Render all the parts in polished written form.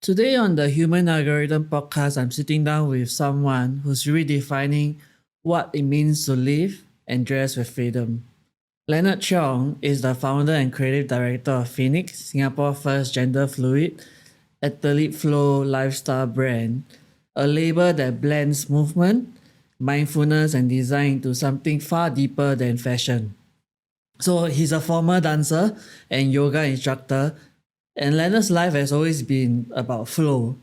Today on the Human Algorithm podcast, I'm sitting down with someone who's redefining what it means to live and dress with freedom. Leonard Cheong is the founder and creative director of Finix, Singapore's first gender fluid, ath-flow lifestyle brand, a label that blends movement, mindfulness, and design into something far deeper than fashion. So he's a former dancer and yoga instructor, and Leonard's life has always been about flow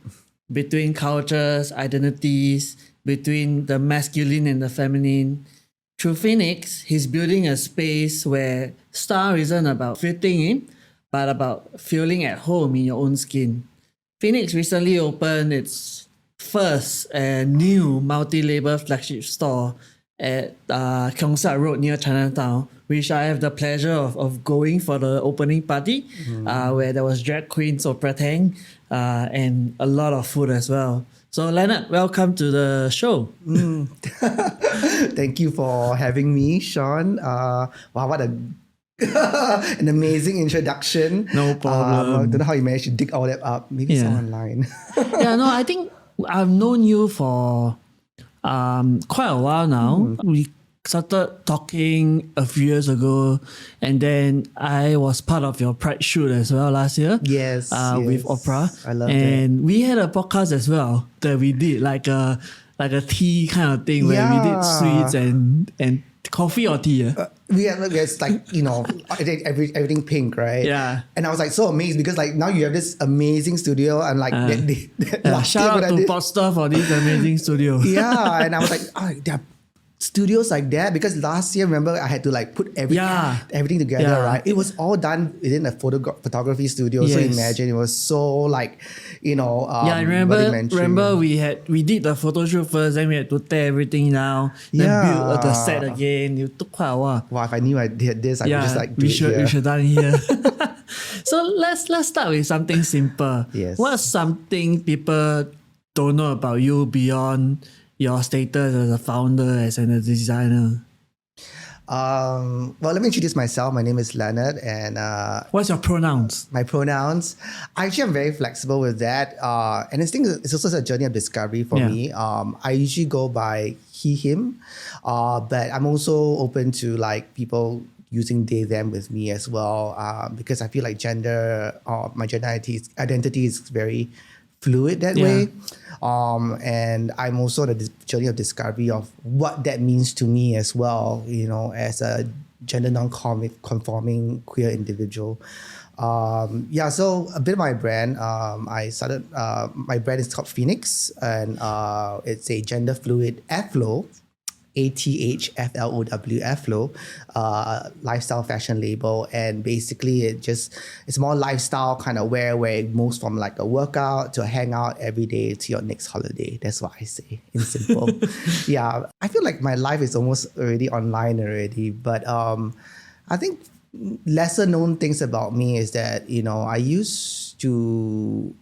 between cultures, identities, between the masculine and the feminine. Through Finix, he's building a space where style isn't about fitting in, but about feeling at home in your own skin. Finix recently opened its first and new multi-label flagship store at Keong Saik Road near Chinatown, which I have the pleasure of going for the opening party, where there was drag queens of Pratang and a lot of food as well. So Leonard, welcome to the show. Thank you for having me, Sean. Wow, what an amazing introduction. No problem. I don't know how you managed to dig all that up. Maybe it's online. I think I've known you for quite a while now. We started talking a few years ago, and then I was part of your Pride shoot as well last year. Yes, with Oprah. I love and we had a podcast as well that we did like a tea kind of thing where we did sweets and coffee or tea. We had like, everything pink, right? Yeah. And I was like so amazed because like now you have this amazing studio and like shout out to Poster for this amazing studio. Yeah, and I was like, there are studios like that because last year, remember, I had to like put everything together, right? It was all done within a photography studio. Yes. So imagine it was so like, I remember we did the photo shoot first, then we had to tear everything down, then build the set again. It took quite a while. Wow, if I knew I did this, I would just like we should done here. So let's start with something simple. Yes. What's something people don't know about you beyond your status as a founder, as a designer? Well, let me introduce myself. My name is Leonard, and what's your pronouns? My pronouns, actually, I'm very flexible with that. And I think it's also a journey of discovery for me. I usually go by he, him, but I'm also open to like people using they, them with me as well, because I feel like my gender identity is very fluid that way. And I'm also on the journey of discovery of what that means to me as well, as a gender non-conforming queer individual. So a bit of my brand, I started, my brand is called Finix, and it's a gender fluid ath-flow, ath-flow, lifestyle fashion label. And basically it's more lifestyle kind of wear where it moves from like a workout to a hangout every day to your next holiday. That's what I say in simple. Yeah, I feel like my life is almost already online already, but I think lesser known things about me is that, I used to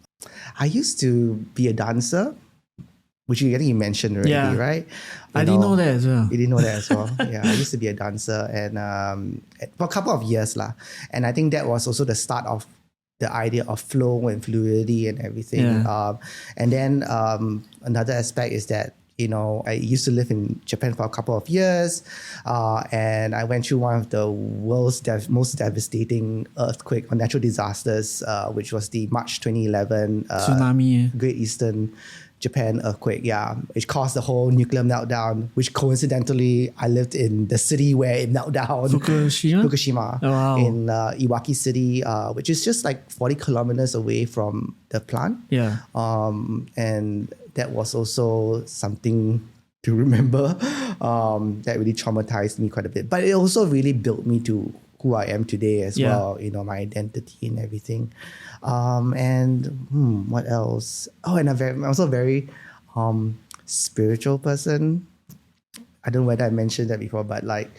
be a dancer, which I think you mentioned already, right? I didn't know that as well. You didn't know that as well. Yeah, I used to be a dancer and for a couple of years lah. And I think that was also the start of the idea of flow and fluidity and everything. Yeah. And then another aspect is that, I used to live in Japan for a couple of years, and I went through one of the world's most devastating earthquake or natural disasters, which was the March 2011 tsunami. Great Eastern Japan earthquake, which caused the whole nuclear meltdown, which coincidentally, I lived in the city where it melted down. Fukushima. Oh, wow. In Iwaki City, which is just like 40 kilometers away from the plant. Yeah. And that was also something to remember that really traumatized me quite a bit. But it also really built me to who I am today as well, my identity and everything. And what else? Oh, and I'm also a very spiritual person. I don't know whether I mentioned that before, but like,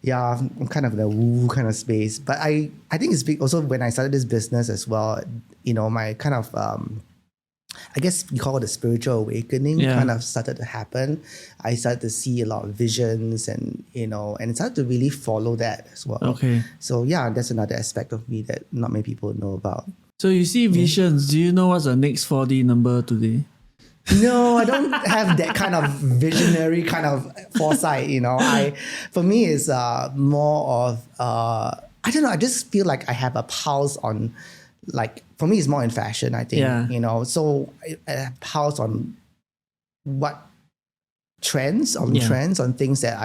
I'm kind of in a woo kind of space. But I think it's big also when I started this business as well, my kind of I guess you call it a spiritual awakening kind of started to happen. I started to see a lot of visions and, and it started to really follow that as well. Okay. So yeah, that's another aspect of me that not many people know about. So you see visions. Do you know what's the next 4D number today? No, I don't have that kind of visionary kind of foresight. For me, it's more of I don't know. I just feel like I have a pulse on, like, for me, it's more in fashion. I think Yeah. So I have a pulse on what trends on things that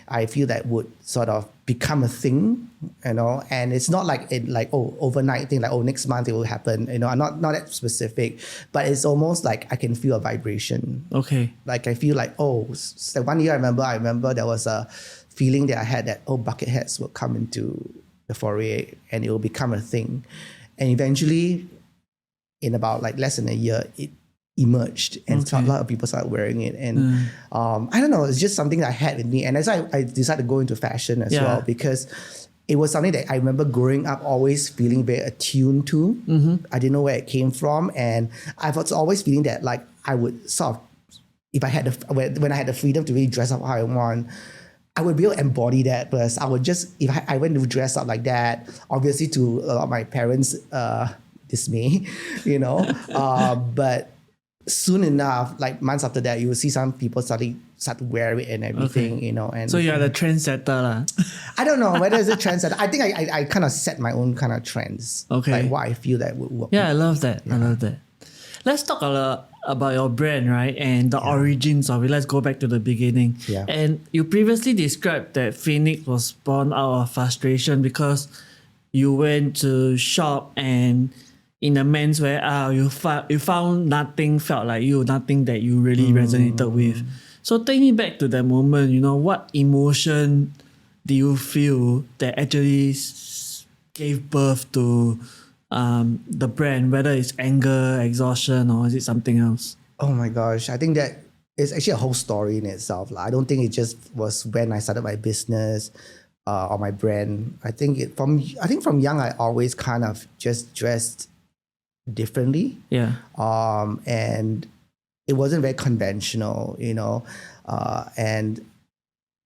I feel that would sort of become a thing, and it's not like overnight thing, like next month it will happen, I'm not that specific, but it's almost like I can feel a vibration. Okay. Like I feel like, so 1 year I remember there was a feeling that I had that bucket hats will come into the foray and it will become a thing, and eventually in about like less than a year it emerged, and a lot of people started wearing it, and I don't know, it's just something that I had with me, and as I decided to go into fashion as well, because it was something that I remember growing up always feeling very attuned to. I didn't know where it came from, and I was always feeling that like I would sort of, if I had when I had the freedom to really dress up how I want, I would be able to embody that. But I would just, if I went to dress up like that, obviously to a lot of my parents' dismay, but soon enough, like months after that, you will see some people start to wear it and everything, And so you're the trendsetter lah. I don't know whether it's a trend setter. I think I kind of set my own kind of trends. Okay. Like what I feel that would work. Yeah, I love that. I love that. Let's talk about your brand, right? And the origins of it. Let's go back to the beginning. Yeah. And you previously described that Finix was born out of frustration because you went to shop and in the menswear aisle, you found nothing felt like you, nothing that you really resonated with. So take me back to that moment, what emotion do you feel that actually gave birth to the brand, whether it's anger, exhaustion, or is it something else? Oh my gosh. I think that it's actually a whole story in itself. I don't think it just was when I started my business or my brand. I think from young, I always kind of just dressed differently. Yeah. And it wasn't very conventional,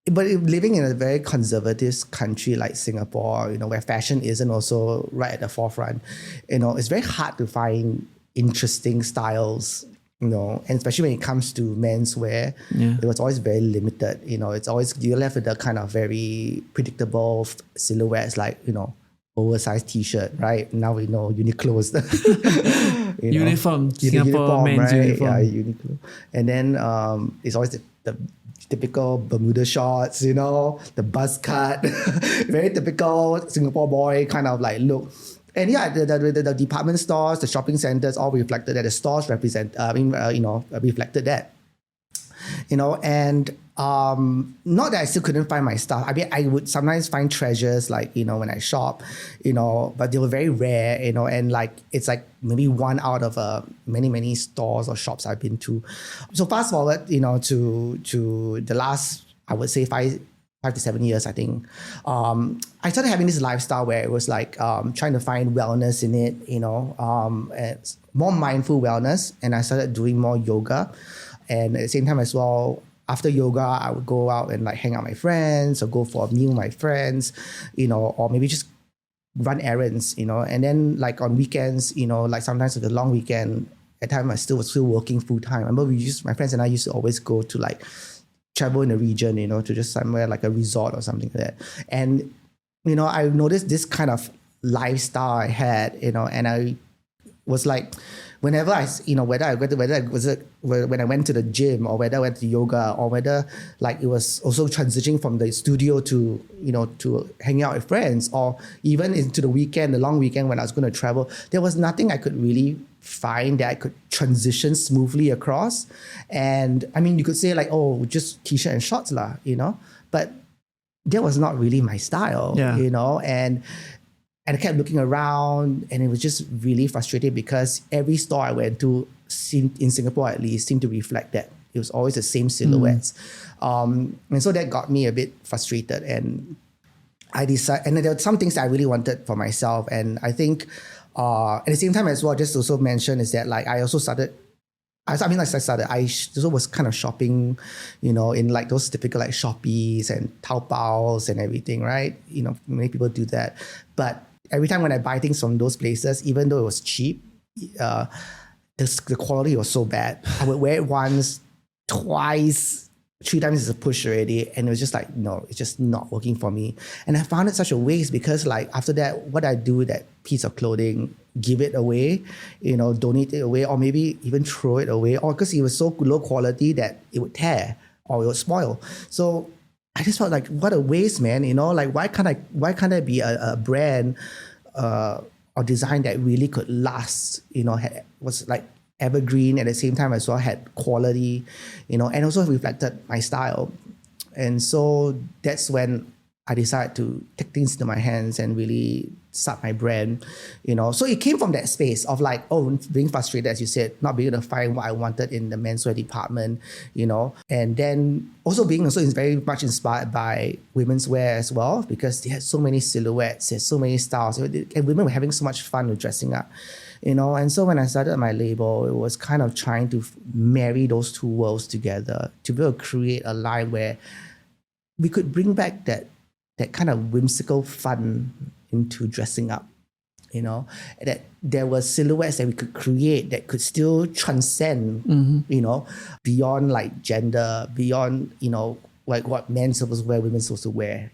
but living in a very conservative country like Singapore, where fashion isn't also right at the forefront, it's very hard to find interesting styles, and especially when it comes to menswear, it was always very limited. It's always, you're left with the kind of very predictable silhouettes, like, oversized t-shirt, right? Now we know Uniqlo's Uniform, Singapore men's right? uniform. Yeah, Uniqlo. And then it's always the typical Bermuda shorts, the buzz cut, very typical Singapore boy kind of like look. And the department stores, the shopping centers all reflected that. The stores reflected that. And not that I still couldn't find my stuff. I mean, I would sometimes find treasures, like, when I shop, but they were very rare, and like, it's like maybe one out of many stores or shops I've been to. So fast forward, to the last, I would say 5 to 7 years, I think, I started having this lifestyle where it was like trying to find wellness in it, and more mindful wellness. And I started doing more yoga. And at the same time as well, after yoga, I would go out and like hang out with my friends or go for a meal with my friends, or maybe just run errands, And then like on weekends, like sometimes with the long weekend, at the time I was still working full time. I remember my friends and I used to always go to like travel in the region, to just somewhere like a resort or something like that. And, I noticed this kind of lifestyle I had, and I was like, whenever when I went to the gym, or whether I went to yoga, or whether like it was also transitioning from the studio to, to hanging out with friends, or even into the weekend, the long weekend when I was going to travel, there was nothing I could really find that I could transition smoothly across. And I mean, you could say like, oh, just t-shirt and shorts lah, but that was not really my style, and I kept looking around, and it was just really frustrating because every store I went to, in Singapore at least, seemed to reflect that. It was always the same silhouettes. And so that got me a bit frustrated. And I decided, and there were some things that I really wanted for myself. And I think at the same time as well, just also mention is that like I also started, I also was kind of shopping, in like those typical like Shoppees and Taobaos and everything, right? Many people do that. But every time when I buy things from those places, even though it was cheap, the quality was so bad. I would wear it once, twice, 3 times is a push already. And it was just like, no, it's just not working for me. And I found it such a waste because like after that, what I do with that piece of clothing, give it away, donate it away, or maybe even throw it away, or because it was so low quality that it would tear or it would spoil. So I just felt like, what a waste, man. Like why can't I be a brand or design that really could last, was like evergreen at the same time as well, had quality, and also reflected my style. And so that's when I decided to take things into my hands and really start my brand, So it came from that space of like, being frustrated, as you said, not being able to find what I wanted in the menswear department, and then also being very much inspired by women's wear as well, because they had so many silhouettes, there's so many styles, and women were having so much fun with dressing up. And so when I started my label, it was kind of trying to marry those two worlds together to be able to create a line where we could bring back that kind of whimsical fun into dressing up, that there were silhouettes that we could create that could still transcend, beyond like gender, beyond, like what men's supposed to wear, women's supposed to wear,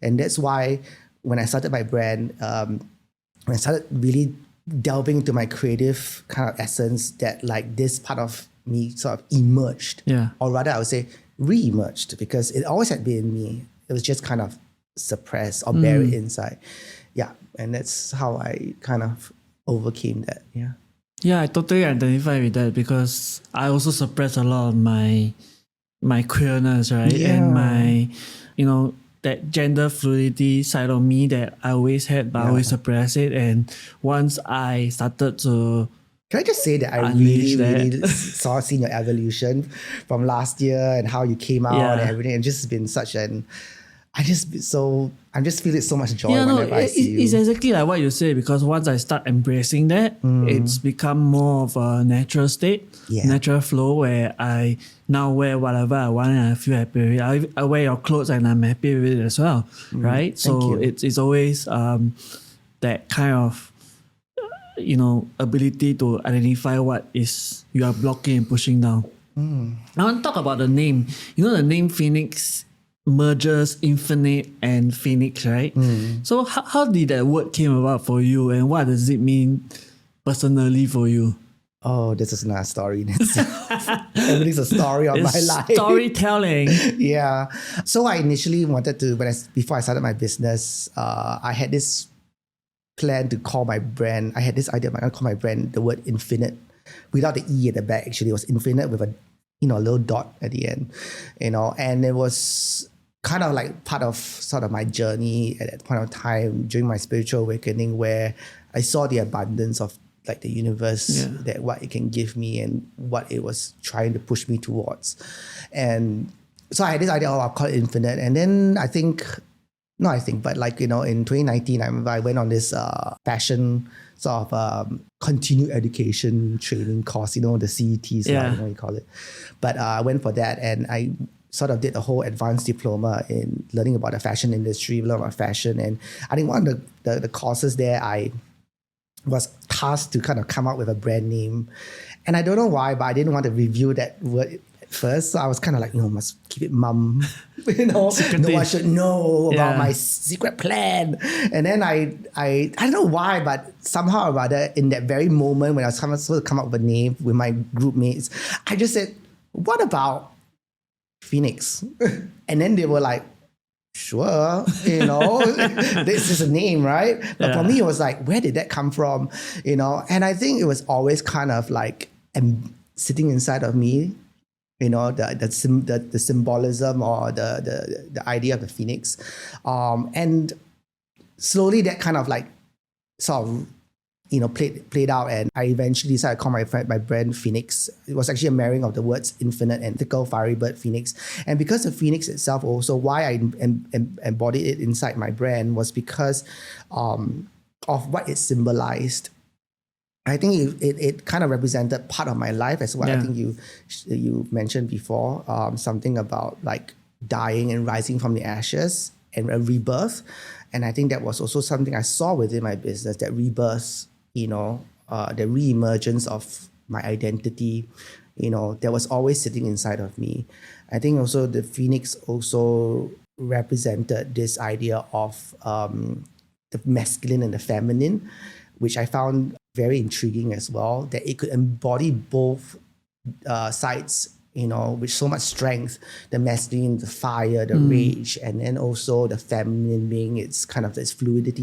And that's why when I started my brand, when I started really delving into my creative kind of essence, that like this part of me sort of emerged, or rather I would say re-emerged, because it always had been in me. It was just kind of suppressed or buried inside. Yeah. And that's how I kind of overcame that. Yeah. Yeah, I totally identify with that because I also suppress a lot of my queerness, right? Yeah. And my, that gender fluidity side of me that I always had, but I always suppress it. And once I started to... Can I just say that I really seen your evolution from last year and how you came out and everything. And just been such an... I'm just feeling so much joy whenever I see you. It's exactly like what you say, because once I start embracing that, it's become more of a natural state, natural flow, where I now wear whatever I want and I feel happy with it. I wear your clothes and I'm happy with it as well, right? So it's always that kind of ability to identify what is you are blocking and pushing down. I want to talk about the name. The name Finix merges infinite and Finix, right? So how did that word came about for you, and what does it mean personally for you? Oh, this is not a story. Everything's a story of my life. Storytelling. Yeah. So I initially wanted to, before I started my business, I had this plan to call my brand. I had this idea to call my brand the word infinite, without the E at the back. Actually, it was infinite with a little dot at the end, and it was kind of like part of sort of my journey at that point of time during my spiritual awakening, where I saw the abundance of like the universe, that what it can give me and what it was trying to push me towards. And so I had this idea, I'll call it infinite. And then but in 2019, I remember I went on this fashion sort of continued education training course, the CETs, I don't know what you call it. But I went for that, and I sort of did a whole advanced diploma in learning about the fashion industry, learning about fashion. And I think one of the courses there, I was tasked to kind of come up with a brand name. And I don't know why, but I didn't want to review that word first. So I was kind of like, must keep it mum. No one should know about my secret plan. And then I don't know why, but somehow or other, in that very moment when I was supposed to come up with a name with my group mates, I just said, what about Finix? And then they were like, sure, this is a name, right? But for me, it was like, where did that come from? And I think it was always kind of like sitting inside of me, the symbolism or the idea of the Finix. And slowly that kind of like sort of played out, and I eventually decided to call my brand Finix. It was actually a marrying of the words infinite and ethical fiery bird Finix. And because of Finix itself, also why I embodied it inside my brand was because of what it symbolized. I think it kind of represented part of my life as well. I think you mentioned before something about like dying and rising from the ashes and a rebirth. And I think that was also something I saw within my business, that rebirth, the re-emergence of my identity, that was always sitting inside of me. I think also the Finix also represented this idea of the masculine and the feminine, which I found very intriguing as well, that it could embody both sides, with so much strength, the masculine, the fire, the rage, and then also the feminine being its kind of this fluidity